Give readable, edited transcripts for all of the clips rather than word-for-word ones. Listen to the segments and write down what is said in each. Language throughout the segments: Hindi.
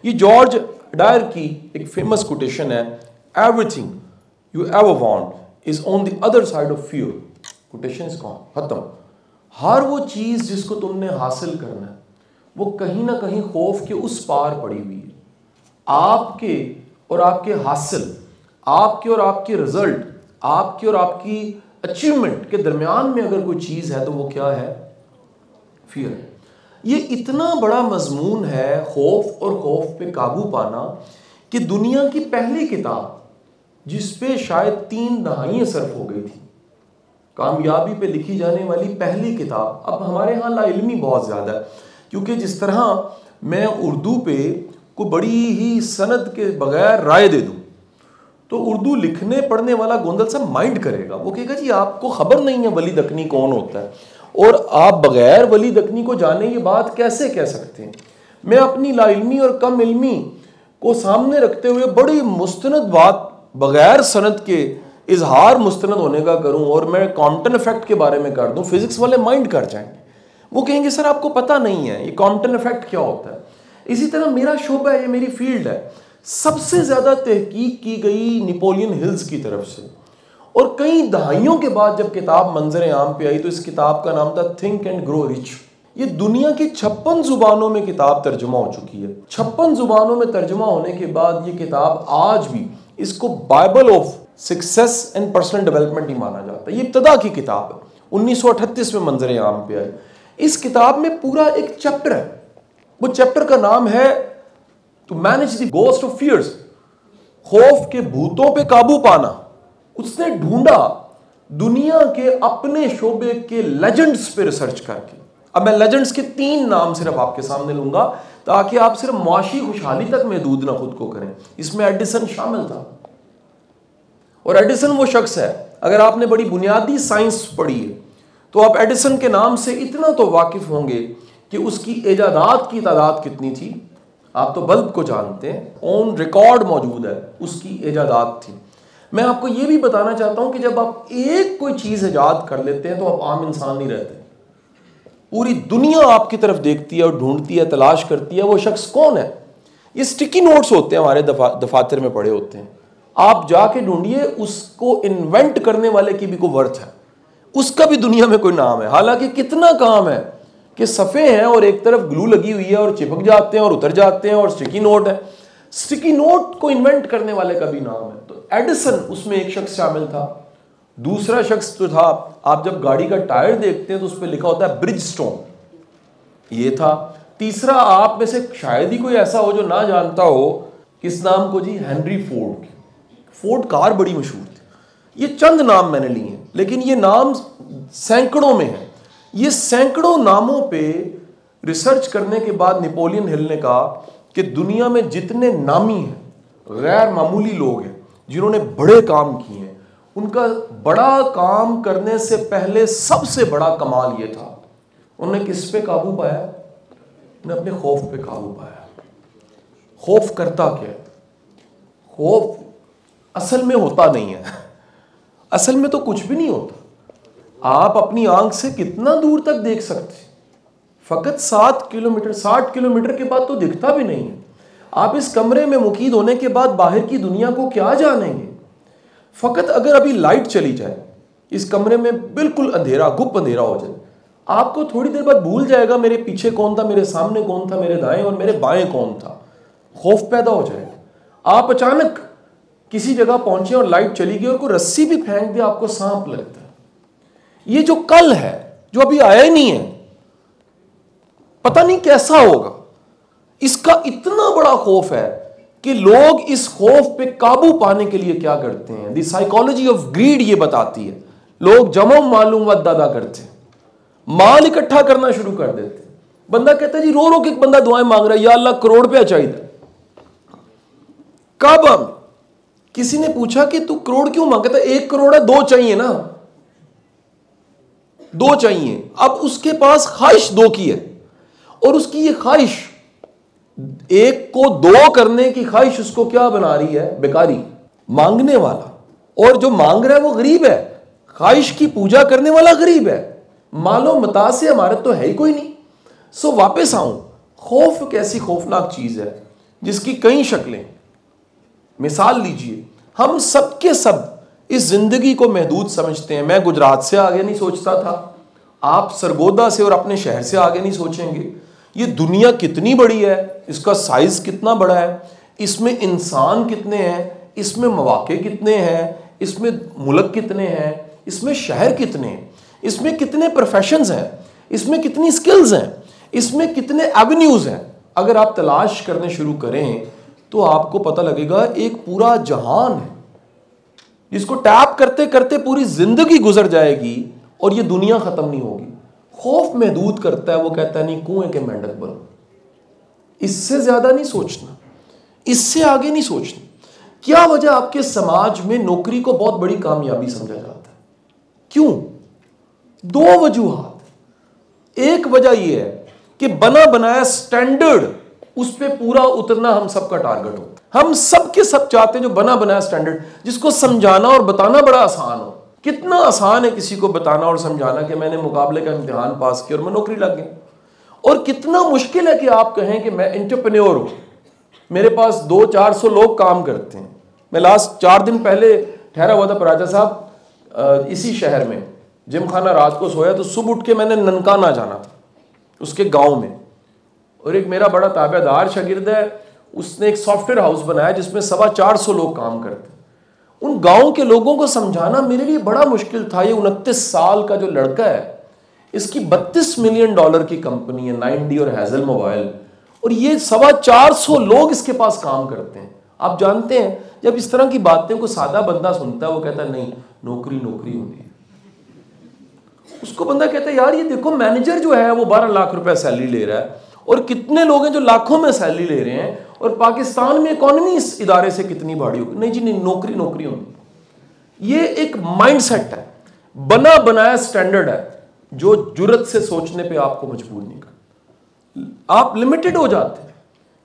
ये जॉर्ज डायर की एक फेमस कोटेशन है, everything you ever want is on the other side of fear. Quotation is gone, खत्म। हर वो चीज जिसको तुमने हासिल करना है वो कहीं ना कहीं खौफ के उस पार पड़ी हुई है। आपके और आपके हासिल, आपके और आपके रिजल्ट, आपकी और आपकी अचीवमेंट के दरमियान में अगर कोई चीज है तो वो क्या है? फियर है। ये इतना बड़ा मजमून है खौफ और खौफ पे काबू पाना कि दुनिया की पहली किताब जिस पे शायद 3 दहाइयां सर्फ हो गई थी, कामयाबी पे लिखी जाने वाली पहली किताब। अब हमारे यहाँ लाइल्मी बहुत ज़्यादा है, क्योंकि जिस तरह मैं उर्दू पे कोई बड़ी ही सनद के बगैर राय दे दूँ तो उर्दू लिखने पढ़ने वाला गोंदल साहब माइंड करेगा, वो कहेगा जी आपको खबर नहीं है वली दक्कनी कौन होता है और आप बगैर वली दक्कनी को जाने ये बात कैसे कह सकते हैं। मैं अपनी लाइल्मी और कम इल्मी को सामने रखते हुए बड़ी मुस्तनद बात बगैर सनद के इजहार मुस्तनद होने का करूं और मैं कॉम्पटन इफेक्ट के बारे में कर दूं, फिजिक्स वाले माइंड कर जाएंगे। वो कहेंगे सर आपको पता नहीं है ये कॉम्पटन इफेक्ट क्या होता है। इसी तरह मेरा शोबा है, ये मेरी फील्ड है। सबसे ज्यादा तहकीक की गई नेपोलियन हिल्स की तरफ से, और कई दहाइयों के बाद जब किताब मंजर आम पे आई तो इस किताब का नाम था थिंक एंड ग्रो रिच। ये दुनिया की 56 जुबानों में किताब तर्जुमा हो चुकी है। 56 जुबानों में तर्जुमा होने के बाद ये किताब आज भी इसको Bible of success and personal development ही माना जाता है। ये इब्तदा की किताब है, 1938 में मंजर आम पे आई। इस किताब में पूरा एक चैप्टर है, वो चैप्टर का नाम है to manage the ghost of fears, खौफ के भूतों पे काबू पाना। उसने ढूंढा दुनिया के अपने शोबे के लेजेंड्स पे रिसर्च करके। अब मैं लेजेंड्स के 3 नाम सिर्फ आपके सामने लूंगा ताकि आप सिर्फ मुआशी खुशहाली तक महदूद ना खुद को करें। इसमें एडिसन शामिल था, और एडिसन वो शख्स है, अगर आपने बड़ी बुनियादी साइंस पढ़ी है तो आप एडिसन के नाम से इतना तो वाकिफ होंगे कि उसकी इजादात की तादाद कितनी थी। आप तो बल्ब को जानते हैं, ऑन रिकॉर्ड मौजूद है उसकी इजादात थी। मैं आपको यह भी बताना चाहता हूं कि जब आप एक कोई चीज इजाद कर लेते हैं तो आप आम इंसान नहीं रहते। पूरी दुनिया आपकी तरफ देखती है और ढूंढती है, तलाश करती है वो शख्स कौन है। ये स्टिकी नोट्स होते हैं हमारे दफातर में पड़े होते हैं, आप जाके ढूंढिए, उसको इन्वेंट करने वाले की भी कोई वर्थ है, उसका भी दुनिया में कोई नाम है। हालांकि कितना काम है कि सफ़े हैं और एक तरफ ग्लू लगी हुई है और चिपक जाते हैं और उतर जाते हैं, और स्टिकी नोट है। स्टिकी नोट को इन्वेंट करने वाले का भी नाम है। तो एडिसन उसमें एक शख्स शामिल था। दूसरा शख्स जो था, आप जब गाड़ी का टायर देखते हैं तो उस पर लिखा होता है ब्रिजस्टोन, ये था। तीसरा, आप में से शायद ही कोई ऐसा हो जो ना जानता हो किस नाम को जी, हेनरी फोर्ड। फोर्ड कार बड़ी मशहूर थी। ये चंद नाम मैंने लिए हैं, लेकिन ये नाम सैकड़ों में है। ये सैकड़ों नामों पे रिसर्च करने के बाद नेपोलियन हिल ने कहा कि दुनिया में जितने नामी हैं, गैर मामूली लोग हैं जिन्होंने बड़े काम किए हैं, उनका बड़ा काम करने से पहले सबसे बड़ा कमाल ये था, उन्होंने किस पे काबू पाया? उन्होंने अपने खौफ पे काबू पाया। खौफ करता क्या है? खौफ असल में होता नहीं है, असल में तो कुछ भी नहीं होता। आप अपनी आंख से कितना दूर तक देख सकते, फकत 7 किलोमीटर, 60 किलोमीटर के बाद तो दिखता भी नहीं है। आप इस कमरे में मुकीद होने के बाद बाहर की दुनिया को क्या जानेंगे? फकत अगर अभी लाइट चली जाए, इस कमरे में बिल्कुल अंधेरा, गुप्त अंधेरा हो जाए, आपको थोड़ी देर बाद भूल जाएगा मेरे पीछे कौन था, मेरे सामने कौन था, मेरे दाएं और मेरे बाएं कौन था। खौफ पैदा हो जाएगा। आप अचानक किसी जगह पहुंचे और लाइट चली गई और कोई रस्सी भी फेंक दे, आपको सांप लगता है। ये जो कल है, जो अभी आया ही नहीं है, पता नहीं कैसा होगा, इसका इतना बड़ा खौफ है कि लोग इस खौफ पे काबू पाने के लिए क्या करते हैं। द साइकोलॉजी ऑफ ग्रीड ये बताती है, लोग जमो मालूम दादा करते हैं, माल इकट्ठा करना शुरू कर देते हैं। बंदा कहता है जी, रो रो के बंदा दुआएं मांग रहा है, या अल्लाह करोड़ रुपया चाहिए। कब हम किसी ने पूछा कि तू करोड़ क्यों मांगता है? 1 करोड़ है, 2 चाहिए ना, 2 चाहिए। अब उसके पास ख्वाहिश 2 की है, और उसकी ये ख्वाहिश 1 को 2 करने की ख्वाहिश उसको क्या बना रही है? बेकारी, मांगने वाला। और जो मांग रहा है वो गरीब है, ख्वाहिश की पूजा करने वाला गरीब है। मालो मता से हमारे तो है ही कोई नहीं। सो वापस आऊं, खौफ कैसी खौफनाक चीज है जिसकी कई शक्लें। मिसाल लीजिए, हम सब के सब इस जिंदगी को महदूद समझते हैं। मैं गुजरात से आगे नहीं सोचता था, आप सरगोदा से और अपने शहर से आगे नहीं सोचेंगे। ये दुनिया कितनी बड़ी है, इसका साइज कितना बड़ा है, इसमें इंसान कितने हैं, इसमें मौके कितने हैं, इसमें मुल्क कितने हैं, इसमें शहर कितने हैं, इसमें कितने प्रोफेशंस हैं, इसमें कितनी स्किल्स हैं, इसमें कितने एवेन्यूज हैं। अगर आप तलाश करने शुरू करें तो आपको पता लगेगा एक पूरा जहान है जिसको टैप करते करते पूरी जिंदगी गुजर जाएगी और ये दुनिया खत्म नहीं होगी। खौफ महदूद करता है, वो कहता है नहीं कुएं के मेंढक बनो, इससे ज्यादा नहीं सोचना, इससे आगे नहीं सोचना। क्या वजह आपके समाज में नौकरी को बहुत बड़ी कामयाबी समझा जाता है? क्यों? दो वजूहात। एक वजह यह है कि बना बनाया स्टैंडर्ड, उस पर पूरा उतरना हम सबका टारगेट हो। हम सब के सब चाहते हैं जो बना बनाया स्टैंडर्ड, जिसको समझाना और बताना बड़ा आसान हो। कितना आसान है किसी को बताना और समझाना कि मैंने मुकाबले का इम्तिहान पास किया और मैं नौकरी लग गया, और कितना मुश्किल है कि आप कहें कि मैं एंटरप्रेन्योर हूं, मेरे पास 200-400 लोग काम करते हैं। मैं लास्ट 4 दिन पहले ठहरा हुआ था पराजा साहब इसी शहर में, जिम खाना रात को सोया तो सुबह उठ के मैंने ननकाना जाना था उसके गांव में, और एक मेरा बड़ा ताबेदार शागिर्द है, उसने एक सॉफ्टवेयर हाउस बनाया जिसमें 425 लोग काम करते। उन गांव के लोगों को समझाना मेरे लिए बड़ा मुश्किल था। ये 29 साल का जो लड़का है, इसकी $32 मिलियन की कंपनी है, 9D और हैजल मोबाइल, और ये 425 लोग इसके पास काम करते हैं। आप जानते हैं जब इस तरह की बातें को सादा बंदा सुनता है, वो कहता है नहीं नौकरी नौकरी होती है। उसको बंदा कहता है यार ये देखो मैनेजर जो है वो 12 लाख रुपए सैलरी ले रहा है, और कितने लोग हैं जो लाखों में सैलरी ले रहे हैं, और पाकिस्तान में इकोनॉमी इस इदारे से कितनी भारी होगी। नहीं जी नहीं, नौकरी नौकरी होगी। ये एक माइंडसेट है, बना बनाया स्टैंडर्ड है जो जुर्रत से सोचने पे आपको मजबूर नहीं करता। आप लिमिटेड हो जाते हैं।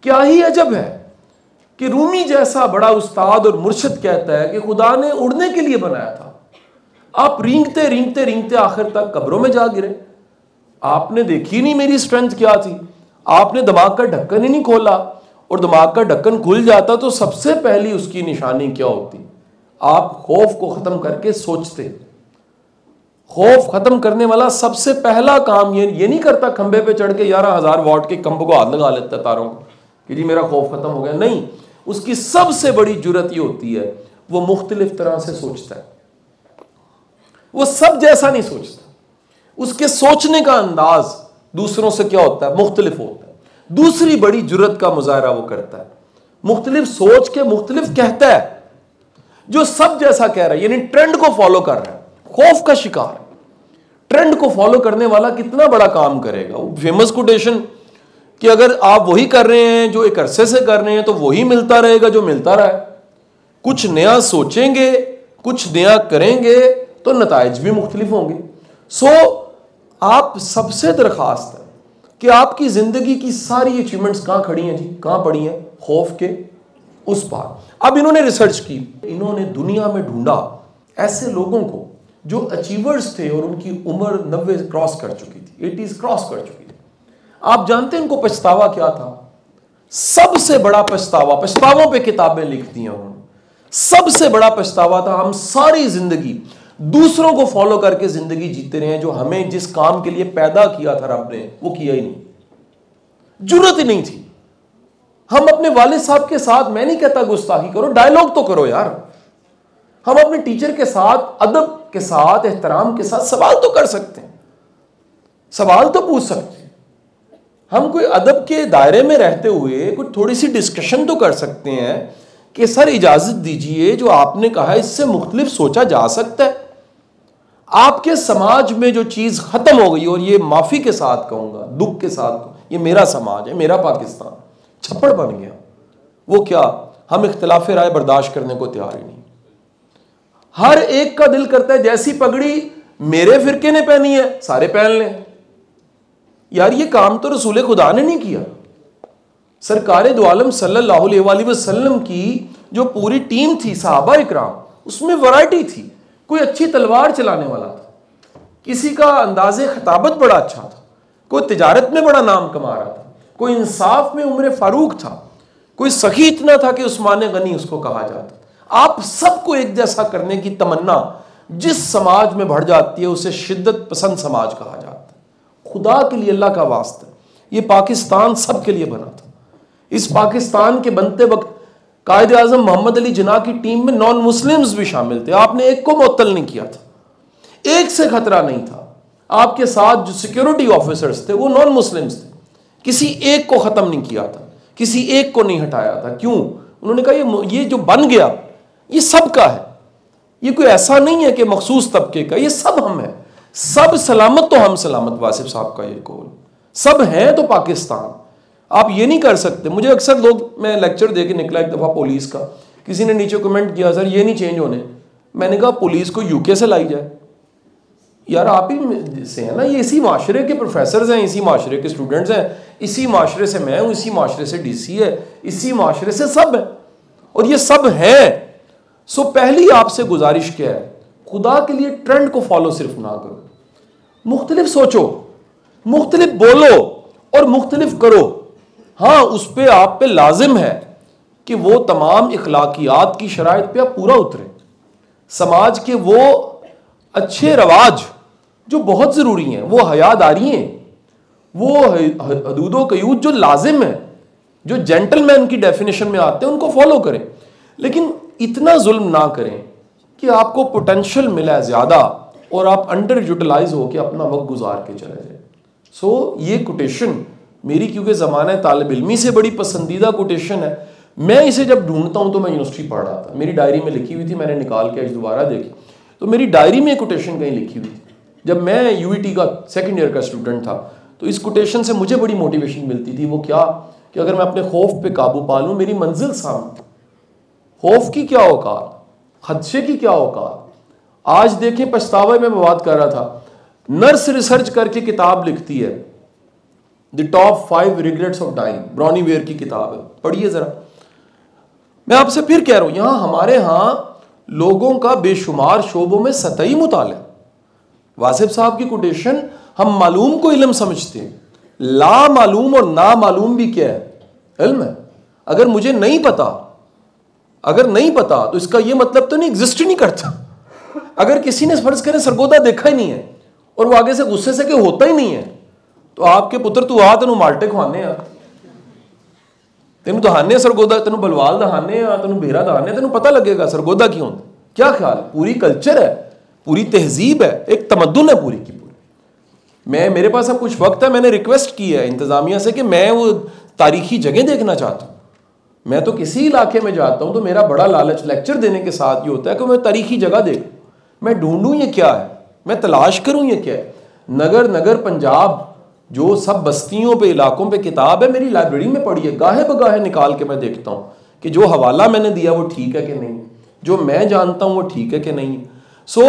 क्या ही अजब है कि रूमी जैसा बड़ा उस्ताद और मुर्शिद कहता है कि खुदा ने उड़ने के लिए बनाया था। आप रेंगते रेंगते रेंगते आखिर तक कब्रों में जा गिरे। आपने देखी नहीं मेरी स्ट्रेंथ क्या थी, आपने दिमाग का ढक्कन ही नहीं खोला, और दिमाग का ढक्कन खुल जाता तो सबसे पहली उसकी निशानी क्या होती? आप खौफ को खत्म करके सोचते। खौफ खत्म करने वाला सबसे पहला काम ये नहीं करता खंबे पे चढ़ के 11,000 वॉट के खंभे को हाथ लगा लेता तारों को कि जी मेरा खौफ खत्म हो गया। नहीं, उसकी सबसे बड़ी जुर्रत ये होती है वो मुख्तलिफ तरह से सोचता है। वो सब जैसा नहीं सोचता, उसके सोचने का अंदाज दूसरों से क्या होता है? मुख्तलिफ होता है। दूसरी बड़ी जुर्रत का मुजाहरा वो करता है, मुख्तलिफ सोच के मुख्तलिफ कहता है। जो सब जैसा कह रहा है यानी ट्रेंड को फॉलो कर रहा है, खौफ का शिकार है। ट्रेंड को फॉलो करने वाला कितना बड़ा काम करेगा? वो फेमस कोटेशन कि अगर आप वही कर रहे हैं जो एक अरसे से कर रहे हैं तो वही मिलता रहेगा जो मिलता रहा है। कुछ नया सोचेंगे, कुछ नया करेंगे तो नताइज भी मुख्तलिफ होंगे। आप सबसे दरखास्त है कि आपकी जिंदगी की सारी अचीवमेंट्स कहां खड़ी हैं जी? कहां पड़ी हैं? खौफ के उस पार। अब इन्होंने रिसर्च की, इन्होंने दुनिया में ढूंढा ऐसे लोगों को जो अचीवर्स थे और उनकी उम्र 90 क्रॉस कर चुकी थी, 80s क्रॉस कर चुकी थी। आप जानते हैं इनको पछतावा क्या था? सबसे बड़ा पछतावा, पछतावों पे किताबें लिखती हैं उन्होंने, सबसे बड़ा पछतावा था हम सारी जिंदगी दूसरों को फॉलो करके जिंदगी जीते रहे हैं, जो हमें जिस काम के लिए पैदा किया था रब ने वो किया ही नहीं, जुर्रत ही नहीं थी। हम अपने वालिद साहब के साथ, मैं नहीं कहता गुस्ताखी करो, डायलॉग तो करो यार। हम अपने टीचर के साथ अदब के साथ, एहतराम के साथ सवाल तो कर सकते हैं, सवाल तो पूछ सकते हैं। हम कोई अदब के दायरे में रहते हुए कुछ थोड़ी सी डिस्कशन तो कर सकते हैं कि सर इजाजत दीजिए, जो आपने कहा इससे मुख्तलिफ सोचा जा सकता है। आपके समाज में जो चीज खत्म हो गई, और ये माफी के साथ कहूंगा, दुख के साथ, ये मेरा समाज है, मेरा पाकिस्तान छप्पड़ बन गया। वो क्या? हम इख्तिलाफ राय बर्दाश्त करने को तैयार ही नहीं। हर एक का दिल करता है जैसी पगड़ी मेरे फिरके ने पहनी है सारे पहन लें। यार ये काम तो रसूल खुदा ने नहीं किया। सरकारे दो आलम सल्लल्लाहु अलैहि वसल्लम की जो पूरी टीम थी, सहाबा इकराम, उसमें वैरायटी थी। कोई अच्छी तलवार चलाने वाला था, किसी का अंदाजे खताबत बड़ा अच्छा था, कोई तिजारत में बड़ा नाम कमा रहा था, कोई इंसाफ में उमर फारूक था, कोई सखी इतना था कि उस्मान गनी उसको कहा जाता। आप सबको एक जैसा करने की तमन्ना जिस समाज में बढ़ जाती है उसे शिद्दत पसंद समाज कहा जाता है। खुदा के लिए, अल्लाह का वास्ता, ये पाकिस्तान सबके लिए बना था। इस पाकिस्तान के बनते वक्त कायद आजम मोहम्मद अली जिन्ना की टीम में नॉन मुस्लिम्स भी शामिल थे। आपने एक को मुअत्तल नहीं किया था, एक से खतरा नहीं था। आपके साथ जो सिक्योरिटी ऑफिसर्स थे वो नॉन मुस्लिम्स थे, किसी एक को खत्म नहीं किया था, किसी एक को नहीं हटाया था। क्यों? उन्होंने कहा ये जो बन गया ये सबका है, ये कोई ऐसा नहीं है कि मखसूस तबके का, ये सब हम हैं, सब सलामत तो हम सलामत। वासिफ साहब का ये कौल, सब हैं तो पाकिस्तान। आप ये नहीं कर सकते। मुझे अक्सर लोग, मैं लेक्चर दे के निकला एक दफ़ा पुलिस का, किसी ने नीचे कमेंट किया सर ये नहीं चेंज होने। मैंने कहा पुलिस को यूके से लाई जाए यार, आप ही से है ना, ये इसी माशरे के प्रोफेसर हैं, इसी माशरे के स्टूडेंट्स हैं, इसी माशरे से मैं हूँ, इसी माशरे से डीसी है, इसी माशरे से सब है और ये सब है। सो पहली आपसे गुजारिश क्या है, खुदा के लिए ट्रेंड को फॉलो सिर्फ ना करो, मुख्तलिफ सोचो, मुख्तलिफ बोलो और मुख्तलिफ करो। हाँ, उस पर आप पे लाजिम है कि वो तमाम इखलाकियात की शराइत पे आप पूरा उतरे। समाज के वो अच्छे रवाज जो बहुत ज़रूरी हैं, वो हयादारी हैं, वो हदूदो कयूद जो लाजिम है, जो जेंटलमैन की डेफिनेशन में आते हैं, उनको फॉलो करें। लेकिन इतना जुल्म ना करें कि आपको पोटेंशियल मिला है ज़्यादा और आप अंडर यूटिलाइज होकर अपना वक्त गुजार के चले जाए। सो ये कोटेशन मेरी, क्योंकि ज़माना तालिब इल्मी से बड़ी पसंदीदा कोटेशन है। मैं इसे जब ढूंढता हूँ तो मैं यूनिवर्सिटी पढ़ रहा था, मेरी डायरी में लिखी हुई थी, मैंने निकाल के आज दोबारा देखी तो मेरी डायरी में कोटेशन कहीं लिखी हुई थी। जब मैं यूईटी का सेकंड ईयर का स्टूडेंट था तो इस कोटेशन से मुझे बड़ी मोटिवेशन मिलती थी। वो क्या कि अगर मैं अपने खौफ पे काबू पा लूँ, मेरी मंजिल सामने। खौफ की क्या औकात, खदशे की क्या औकात। आज देखें, पछतावे में बात कर रहा था, नर्स रिसर्च करके किताब लिखती है, the top 5 regrets of dying, Bronnie Ware की किताब है, पढ़िए जरा। मैं आपसे फिर कह रहा हूं, यहां हमारे यहां लोगों का बेशुमार शोबों में सतही मुताला। वासिफ साहब की कोटेशन, हम मालूम को इल्म समझते हैं, ला मालूम और ना मालूम भी क्या है, इल्म है। अगर मुझे नहीं पता, अगर नहीं पता तो इसका यह मतलब तो नहीं एग्जिस्ट ही नहीं करता। अगर किसी ने फर्ज करें सरगोदा देखा ही नहीं है और वो आगे से गुस्से से कि होता ही नहीं है, तो आपके पुत्र तू आ तेन माल्टे खुआने आ, तेन दहाने सरगोदा, तेन बलवाल दहाने आ, तेन बेरा दहाने, तेन पता लगेगा सरगोदा क्यों होता। क्या ख्याल, पूरी कल्चर है, पूरी तहजीब है, एक तमद्दुन है पूरी की पूरी। मेरे पास अब कुछ वक्त है, मैंने रिक्वेस्ट की है इंतजामिया से कि मैं वो तारीखी जगह देखना चाहता हूँ। मैं तो किसी इलाके में जाता हूँ तो मेरा बड़ा लालच लेक्चर देने के साथ ये होता है कि मैं तारीखी जगह देखूँ, मैं ढूंढूं ये क्या है, मैं तलाश करूं ये क्या है। नगर नगर पंजाब जो सब बस्तियों पे, इलाकों पे किताब है, मेरी लाइब्रेरी में पड़ी है, गाहे बगाहे निकाल के मैं देखता हूँ कि जो हवाला मैंने दिया वो ठीक है कि नहीं, जो मैं जानता हूँ वो ठीक है कि नहीं। सो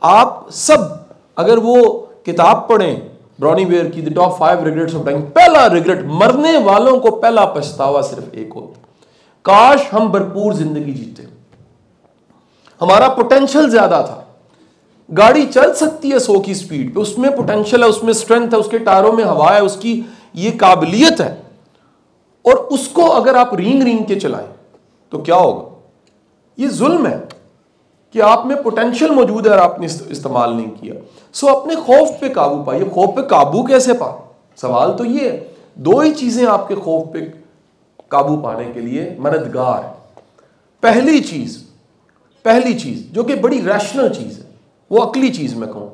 आप सब अगर वो किताब पढ़ें ब्रॉनी वेयर की, the top 5 regrets of dying, पहला रिग्रेट, मरने वालों को पहला पछतावा सिर्फ एक होता, काश हम भरपूर जिंदगी जीते, हमारा पोटेंशियल ज्यादा था। गाड़ी चल सकती है 100 की स्पीड पे, उसमें पोटेंशियल है, उसमें स्ट्रेंथ है, उसके टायरों में हवा है, उसकी ये काबिलियत है, और उसको अगर आप रींग रींग के चलाएं तो क्या होगा। ये जुल्म है कि आप में पोटेंशियल मौजूद है और आपने इस्तेमाल नहीं किया। सो अपने खौफ पे काबू पाइए। खौफ पे काबू कैसे पाए, सवाल तो ये है। 2 ही चीजें आपके खौफ पे काबू पाने के लिए मददगार है। पहली चीज जो कि बड़ी रैशनल चीज है, वो अकली चीज मैं कहूं,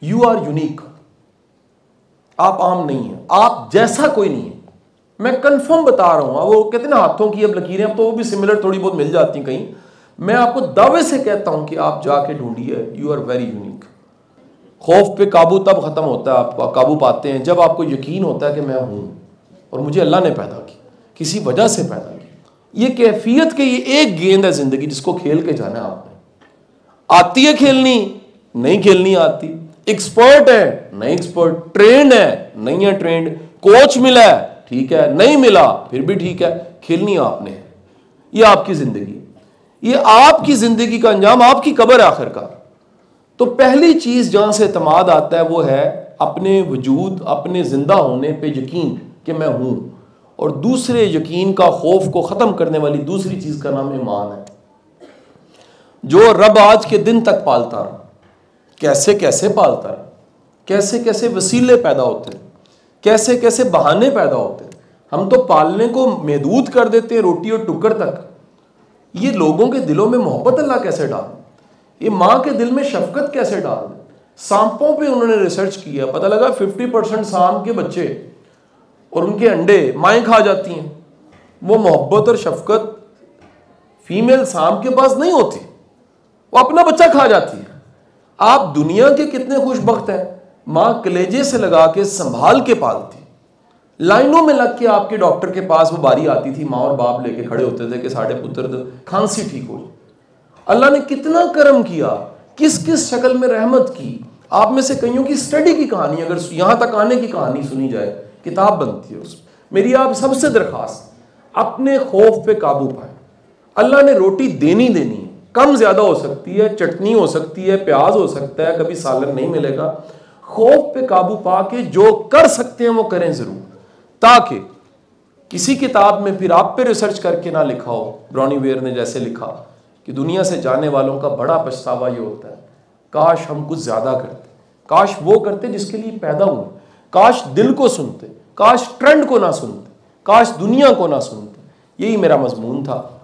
यू आर यूनिक। आप आम नहीं है, आप जैसा कोई नहीं है। मैं कंफर्म बता रहा हूं, वो कहते हैं ना हाथों की अब लकीरें, अब तो वो भी सिमिलर थोड़ी बहुत मिल जाती कहीं। मैं आपको दावे से कहता हूं कि आप जाके ढूंढिए, यू आर वेरी यूनिक। खौफ पे काबू तब खत्म होता है, आप काबू पाते हैं जब आपको यकीन होता है कि मैं हूं और मुझे अल्लाह ने पैदा किया, किसी वजह से पैदा किया। ये कैफियत के, ये एक गेंद है जिंदगी जिसको खेल के जाना है आपने। आती है खेलनी, नहीं खेलनी आती, एक्सपर्ट है नहीं एक्सपर्ट, ट्रेंड है नहीं है ट्रेंड, कोच मिला है ठीक है, नहीं मिला फिर भी ठीक है, खेलनी आपने। ये आपकी जिंदगी, ये आपकी जिंदगी का अंजाम, आपकी कब्र आखिरकार। तो पहली चीज जहां से एतमाद आता है वो है अपने वजूद, अपने जिंदा होने पे यकीन कि मैं हूं। और दूसरे यकीन का, खौफ को ख़त्म करने वाली दूसरी चीज़ का नाम ईमान है, जो रब आज के दिन तक पालता रहा। कैसे कैसे पालता रहा, कैसे कैसे वसीले पैदा होते हैं, कैसे कैसे बहाने पैदा होते हैं। हम तो पालने को महदूद कर देते हैं रोटी और टुक्कर तक। ये लोगों के दिलों में मोहब्बत अल्लाह कैसे डाल, ये माँ के दिल में शफकत कैसे डाल दे। सांपों पे उन्होंने रिसर्च किया, पता लगा 50% सांप के बच्चे और उनके अंडे माएँ खा जाती हैं। वो मोहब्बत और शफकत फीमेल सांप के पास नहीं होती, वो अपना बच्चा खा जाती है। आप दुनिया के कितने खुशबख्त हैं, माँ कलेजे से लगा के संभाल के पालती, लाइनों में लग के आपके डॉक्टर के पास वो बारी आती थी, माँ और बाप लेके खड़े होते थे कि साढ़े पुत्र खांसी ठीक हो जाए। अल्लाह ने कितना करम किया, किस किस शक्ल में रहमत की। आप में से कईयों की स्टडी की कहानी, अगर यहाँ तक आने की कहानी सुनी जाए, किताब बनती है उसमें। मेरी आप सबसे दरख्वास्त, अपने खौफ पे काबू पाए। अल्लाह ने रोटी देनी है, कम ज्यादा हो सकती है, चटनी हो सकती है, प्याज हो सकता है, कभी सालन नहीं मिलेगा। खौफ पे काबू पा के जो कर सकते हैं वो करें जरूर, ताकि किसी किताब में फिर आप पे रिसर्च करके ना लिखा हो, ब्रॉनीवेयर ने जैसे लिखा कि दुनिया से जाने वालों का बड़ा पछतावा ये होता है, काश हम कुछ ज्यादा करते, काश वो करते जिसके लिए पैदा हुए, काश दिल को सुनते, काश ट्रेंड को ना सुनते, काश दुनिया को ना सुनते। यही मेरा मजमून था।